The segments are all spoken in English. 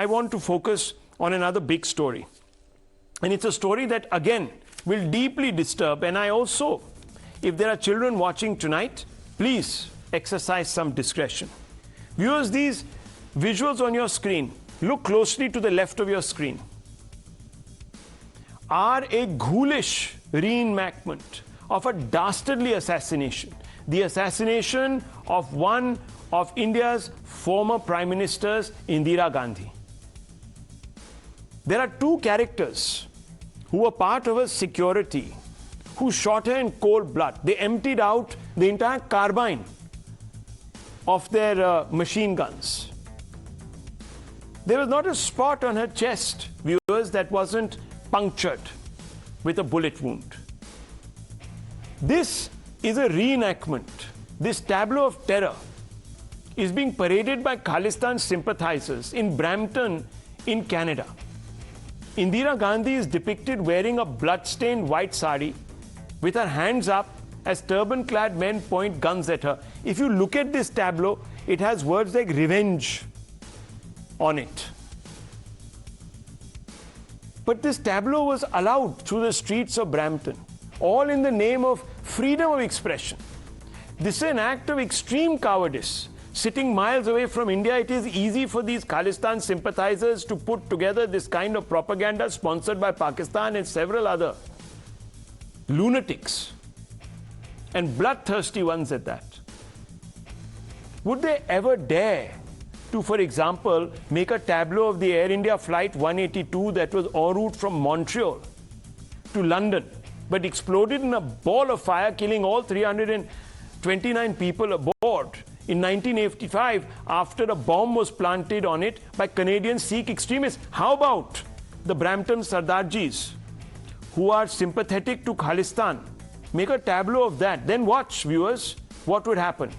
I want to focus on another big story. And it's a story that, again, will deeply disturb. And I also, if there are children watching tonight, please exercise some discretion. Viewers, these visuals on your screen, look closely to the left of your screen, are a ghoulish reenactment of a dastardly assassination. The assassination of one of India's former Prime Ministers, Indira Gandhi. There are two characters who were part of a security who shot her in cold blood. They emptied out the entire carbine of their machine guns. There was not a spot on her chest, viewers, that wasn't punctured with a bullet wound. This is a reenactment. This tableau of terror is being paraded by Khalistan sympathizers in Brampton, in Canada. Indira Gandhi is depicted wearing a blood-stained white saree with her hands up as turban-clad men point guns at her. If you look at this tableau, it has words like revenge on it. But this tableau was allowed through the streets of Brampton, all in the name of freedom of expression. This is an act of extreme cowardice. Sitting miles away from India, it is easy for these Khalistan sympathizers to put together this kind of propaganda sponsored by Pakistan and several other lunatics, and bloodthirsty ones at that. Would they ever dare to, for example, make a tableau of the Air India flight 182 that was en route from Montreal to London, but exploded in a ball of fire, killing all 329 people aboard in 1985 after a bomb was planted on it by Canadian Sikh extremists? How about the Brampton Sardarjis, who are sympathetic to Khalistan? Make a tableau of that. Then watch, viewers, what would happen.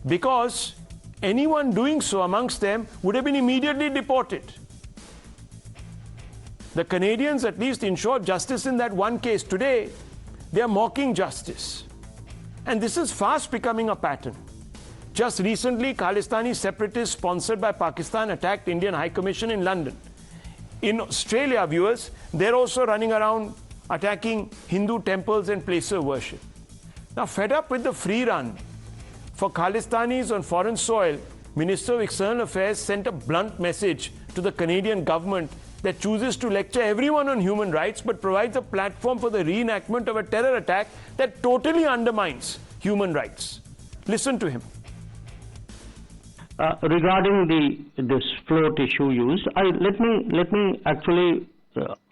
Because anyone doing so amongst them would have been immediately deported. The Canadians at least ensured justice in that one case. Today, they are mocking justice. And this is fast becoming a pattern. Just recently, Khalistani separatists sponsored by Pakistan attacked Indian High Commission in London. In Australia, viewers, they're also running around attacking Hindu temples and places of worship. Now, fed up with the free run for Khalistanis on foreign soil, Minister of External Affairs sent a blunt message to the Canadian government that chooses to lecture everyone on human rights but provides a platform for the reenactment of a terror attack that totally undermines human rights. Listen to him. Regarding this float issue used, let me actually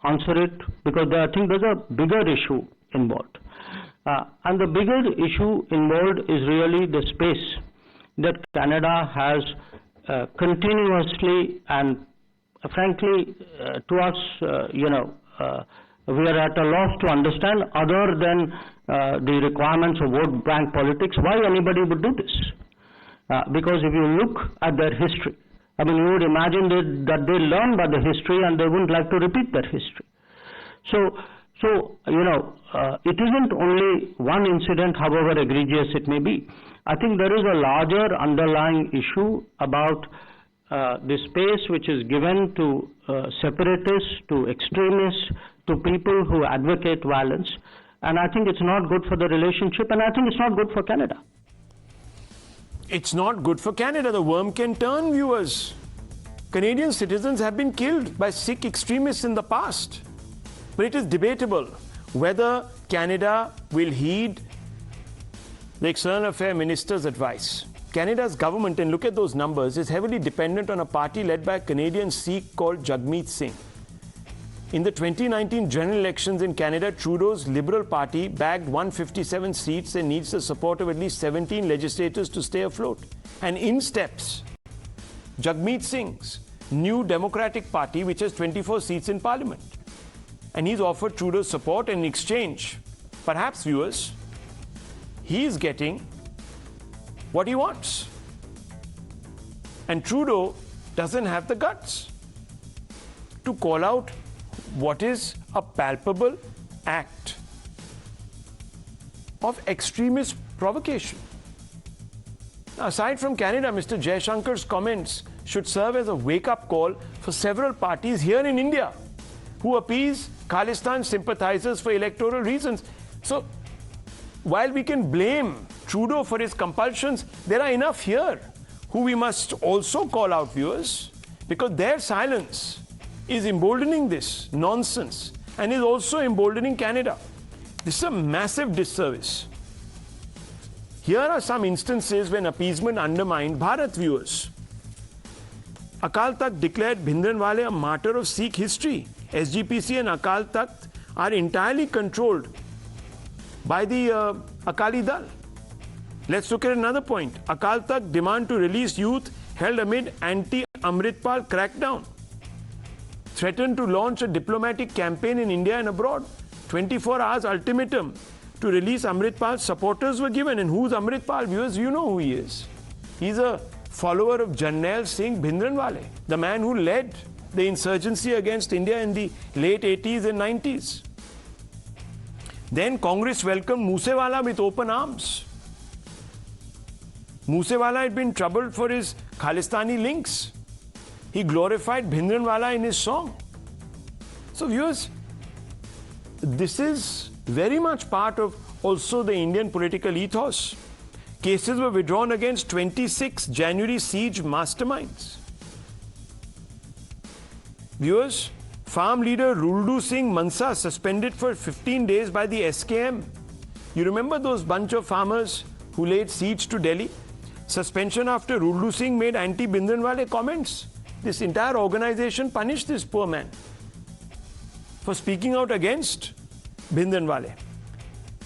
answer it, because I think there's a bigger issue involved. And the bigger issue involved is really the space that Canada has continuously and frankly to us, we are at a loss to understand, other than the requirements of vote bank politics, why anybody would do this. Because if you look at their history, I mean, you would imagine that they learn by the history and they wouldn't like to repeat their history. So it isn't only one incident, however egregious it may be. I think there is a larger underlying issue about the space which is given to separatists, to extremists, to people who advocate violence. And I think it's not good for the relationship, and I think it's not good for Canada. It's not good for Canada. The worm can turn, viewers. Canadian citizens have been killed by Sikh extremists in the past. But it is debatable whether Canada will heed the External Affairs Minister's advice. Canada's government, and look at those numbers, is heavily dependent on a party led by a Canadian Sikh called Jagmeet Singh. In the 2019 general elections in Canada, Trudeau's Liberal Party bagged 157 seats and needs the support of at least 17 legislators to stay afloat. And in steps Jagmeet Singh's new Democratic Party, which has 24 seats in Parliament. And he's offered Trudeau's support, and in exchange, perhaps, viewers, he's getting what he wants. And Trudeau doesn't have the guts to call out what is a palpable act of extremist provocation. Aside from Canada, Mr. Jaishankar's comments should serve as a wake-up call for several parties here in India who appease Khalistan sympathizers for electoral reasons. So, while we can blame Trudeau for his compulsions, there are enough here who we must also call out, viewers, because their silence is emboldening this nonsense and is also emboldening Canada. This is a massive disservice. Here are some instances when appeasement undermined Bharat, viewers. Akal Takht declared Bhindranwale a martyr of Sikh history. SGPC and Akal Takht are entirely controlled by the Akali Dal. Let's look at another point. Akal Takht demand to release youth held amid anti-Amritpal crackdown. Threatened to launch a diplomatic campaign in India and abroad. 24 hours ultimatum to release Amritpal supporters were given. And who's Amritpal? Viewers, you know who he is. He's a follower of Jarnail Singh Bhindranwale, the man who led the insurgency against India in the late 80s and 90s. Then Congress welcomed Moosewala with open arms. Moosewala had been troubled for his Khalistani links. He glorified Bhindranwala in his song. So viewers, this is very much part of also the Indian political ethos. Cases were withdrawn against 26 January siege masterminds. Viewers, farm leader Ruldu Singh Mansa suspended for 15 days by the SKM. You remember those bunch of farmers who laid siege to Delhi? Suspension after Ruldu Singh made anti-Bhindranwale comments. This entire organization punished this poor man for speaking out against Bhindranwale.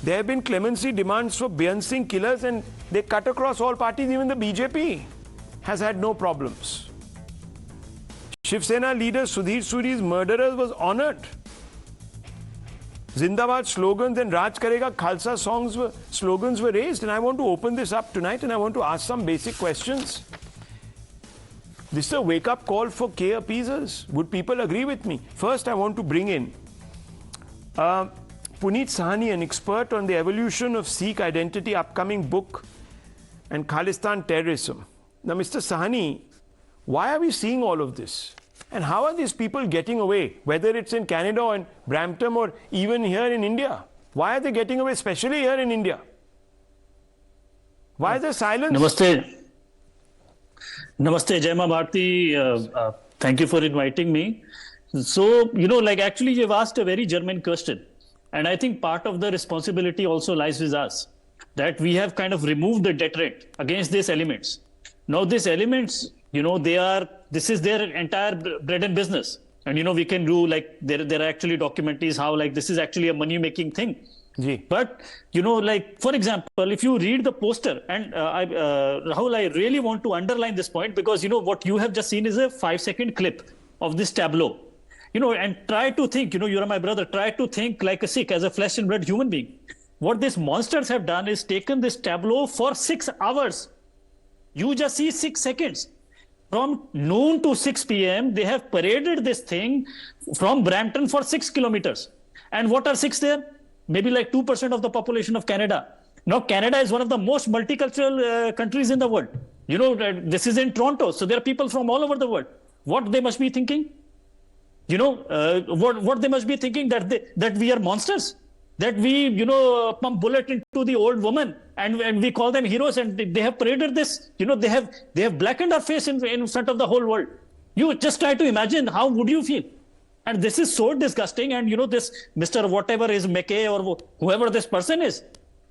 There have been clemency demands for Beant Singh killers and they cut across all parties. Even the BJP has had no problems. Shiv Sena leader Sudhir Suri's murderers was honored. Zindabad slogans and Raj Karega Khalsa slogans were raised. And I want to open this up tonight and I want to ask some basic questions. This is a wake-up call for K appeasers. Would people agree with me? First, I want to bring in Puneet Sahani, an expert on the evolution of Sikh identity, upcoming book, and Khalistan terrorism. Now, Mr. Sahani, why are we seeing all of this? And how are these people getting away, whether it's in Canada or in Brampton or even here in India? Why are they getting away, especially here in India? Why is there silence? Namaste. Namaste, Jai Ma Bharti. Thank you for inviting me. So, actually you've asked a very germane question. And I think part of the responsibility also lies with us, that we have kind of removed the deterrent against these elements. Now, these elements, this is their entire bread and business. And, we can do there are actually documentaries how this is actually a money-making thing. Gee. But, for example, if you read the poster, and Rahul, I really want to underline this point because, what you have just seen is a 5-second clip of this tableau. And try to think, you're my brother, try to think like a Sikh, as a flesh and blood human being. What these monsters have done is taken this tableau for 6 hours. You just see 6 seconds. From noon to 6 p.m., they have paraded this thing from Brampton for 6 kilometers. And what are Sikhs there? Maybe 2% of the population of Canada. Now, Canada is one of the most multicultural countries in the world. This is in Toronto, so there are people from all over the world. What they must be thinking? What they must be thinking, that we are monsters, that we, pump bullet into the old woman and we call them heroes, and they have paraded this, they have blackened our face in front of the whole world. You just try to imagine, how would you feel? And this is so disgusting. And this Mr. whatever is McKay or whoever this person is,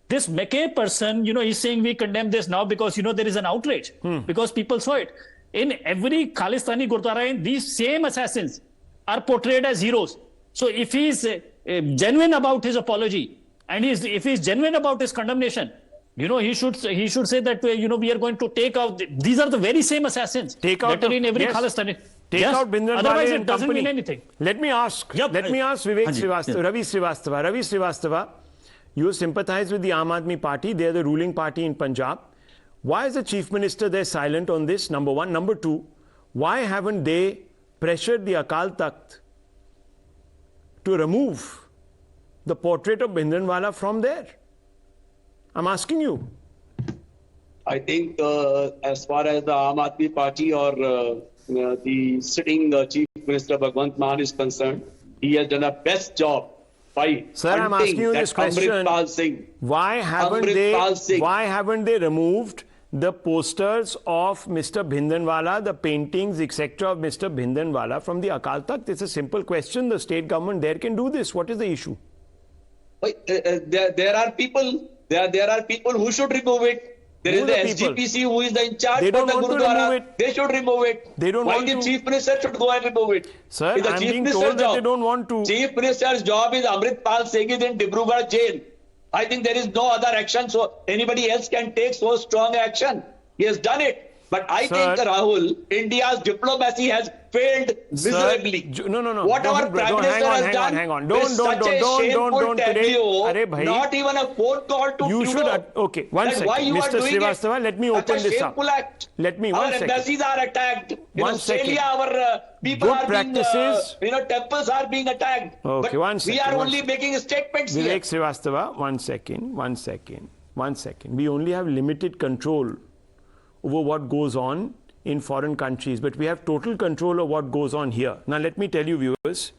this McKay person, he's saying we condemn this now because, there is an outrage because people saw it. In every Khalistani Gurdwara, these same assassins are portrayed as heroes. So if he's genuine about his apology and if he's genuine about his condemnation, he should say that we are going to take out. These are the very same assassins that are in every Khalistani. Take out Bhindranwale. Otherwise, it doesn't mean anything. Let me ask Vivek Srivastava, Ravi Srivastava. Ravi Srivastava, you sympathize with the Aam Aadmi Party. They are the ruling party in Punjab. Why is the Chief Minister there silent on this? Number one. Number two, why haven't they pressured the Akal Takht to remove the portrait of Bhindranwala from there? I'm asking you. I think as far as the Aam Aadmi Party or the sitting Chief Minister Bhagwant Mann is concerned, he has done a best job by Sir, I'm asking you this question. Amritpal Singh. Why haven't they removed the posters of Mr. Bhindranwala, the paintings, etc. of Mr. Bhindranwala from the Akal Takht? It's a simple question. The state government there can do this. What is the issue? There are people who should remove it. There is the SGPC who is the in charge They for don't the want to Gurudwara. remove it. They should remove it. They don't Why want the to. Chief Minister should go and remove it? Sir, It's the I'm Chief being Minister's told that job. they don't want to. Chief Minister's job is Amritpal Singh is in Dibrugarh jail. I think there is no other action, so anybody else can take so strong action. He has done it. But I think, Rahul, India's diplomacy has failed miserably. No. What our Prime Minister has done hang on. is such a shameful tableau, Today. not even a phone call to You Trudeau. should, okay, one second. Why you Mr. are doing Srivastava, let me open such a this up. shameful act. Let me, our one second. embassies are attacked. In One Australia, second. our people Good are practices. being, temples are being attacked. Okay, but one we second, are one only second. making statements here. Vivek Srivastava, one second. We only have limited control over what goes on in foreign countries, but we have total control of what goes on here. Now let me tell you, viewers,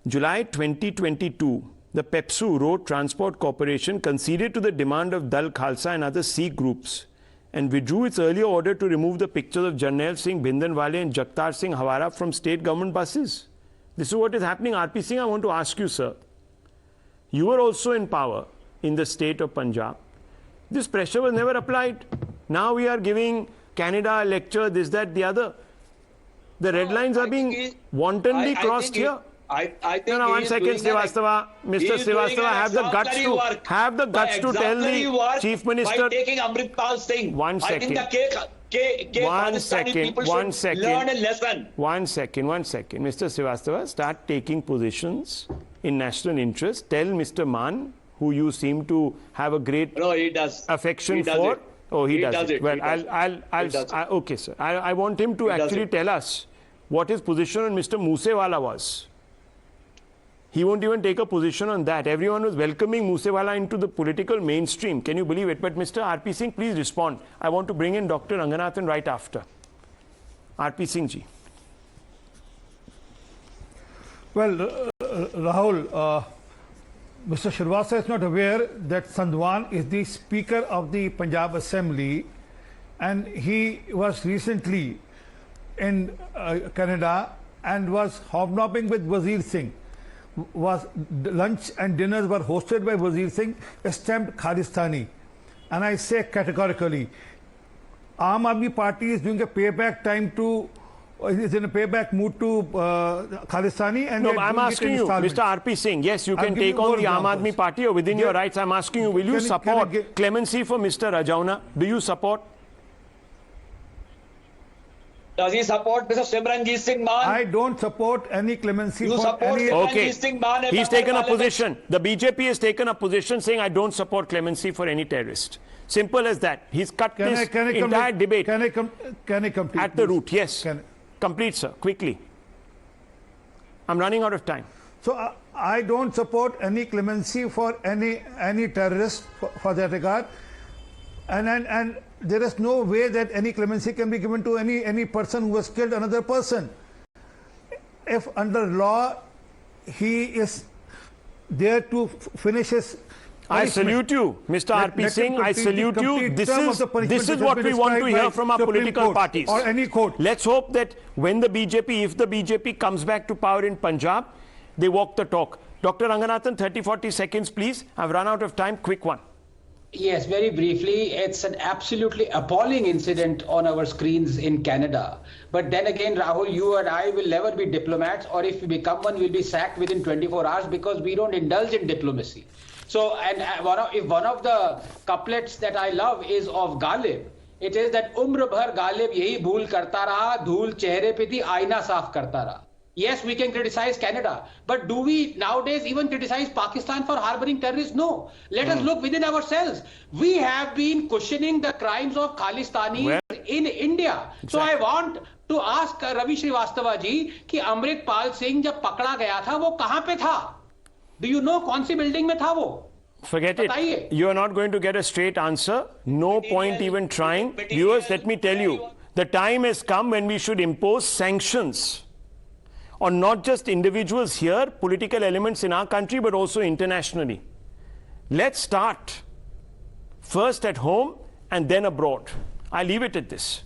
July 2022, the PEPSU Road Transport Corporation conceded to the demand of Dal Khalsa and other Sikh groups and withdrew its earlier order to remove the pictures of Jarnail Singh Bhindranwale and Jagtar Singh Hawara from state government buses. This is what is happening. RP Singh, I want to ask you, sir. You were also in power in the state of Punjab. This pressure was never applied. Now we are giving Canada a lecture, this, that, the other. The red lines are being wantonly crossed here. I think no, one second, Srivastava. Mr. Srivastava, have the guts to tell the Chief Minister. By taking Amritpal Singh. One second. I think the Pakistani people should learn a lesson. One second. Mr. Srivastava, start taking positions in national interest. Tell Mr. Mann, who you seem to have a great affection for. Oh, he does it. Well, okay, sir. I want him to actually tell us what his position on Mr. Moosewala was. He won't even take a position on that. Everyone was welcoming Moosewala into the political mainstream. Can you believe it? But Mr. RP Singh, please respond. I want to bring in Dr. Ranganathan right after. RP Singh ji. Well, Rahul, Mr. Srivastava is not aware that Sandwan is the Speaker of the Punjab Assembly, and he was recently in Canada and was hobnobbing with Wazir Singh. Lunch and dinners were hosted by Wazir Singh, stamped Khalistani. And I say categorically, Aam Aadmi Party is doing a payback time to is in a payback mood to Khalistani. And no, I'm asking you, Mr. RP Singh, yes, you can take on the Aam Aadmi Party or within your rights. I'm asking you, will you support clemency for Mr. Rajauna? Do you support? Does he support Mr. Simranjit Singh Mann? I don't support any clemency for any... Okay, he's taken a position. The BJP has taken a position saying, I don't support clemency for any terrorist. Simple as that. He's cut this entire debate. Can I complete? At the root, yes. Complete, sir, quickly. I'm running out of time. So I don't support any clemency for any terrorist for that regard. And there is no way that any clemency can be given to any person who has killed another person. If under law he is there to finish his I salute you, Mr. RP Singh. I salute you. This is what we want to hear from our political parties. Or any court. Let's hope that when the BJP, if the BJP comes back to power in Punjab, they walk the talk. Dr. Ranganathan, 30-40 seconds, please. I've run out of time. Quick one. Yes, very briefly, it's an absolutely appalling incident on our screens in Canada. But then again, Rahul, you and I will never be diplomats, or if we become one, we'll be sacked within 24 hours because we don't indulge in diplomacy. So, and if one of the couplets that I love is of Ghalib, it is that umr bhar Ghalib yahi bhool karta raha, dhool chehre pe thi, aina saaf karta raha. Yes, we can criticize Canada, but do we nowadays even criticize Pakistan for harboring terrorists? No. Let us look within ourselves. We have been cushioning the crimes of Khalistanis in India. Exactly. So I want to ask Ravi Srivastava ji कि अमृतपाल सिंह जब पकड़ा गया था वो कहाँ पे था? Do you know कौन सी बिल्डिंग में था वो? Forget it. You are not going to get a straight answer. No point even trying. Viewers, let me tell you. The time has come when we should impose sanctions on not just individuals here, political elements in our country, but also internationally. Let's start first at home and then abroad. I leave it at this.